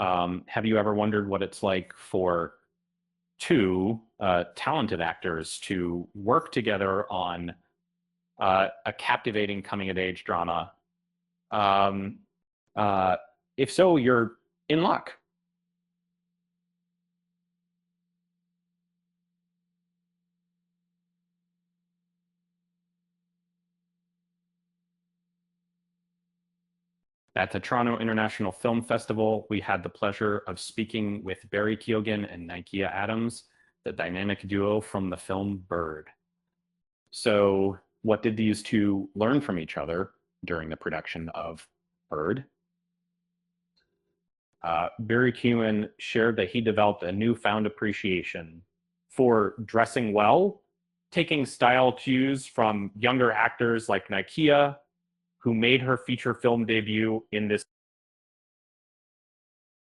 Have you ever wondered what it's like for two talented actors to work together on a captivating coming of age drama? Um, uh, if so, you're in luck. At the Toronto International Film Festival, we had the pleasure of speaking with Barry Keoghan and Nykiya Adams, the dynamic duo from the film Bird. So, what did these two learn from each other during the production of Bird? Barry Keoghan shared that he developed a newfound appreciation for dressing well, taking style cues from younger actors like Nykiya, who made her feature film debut in this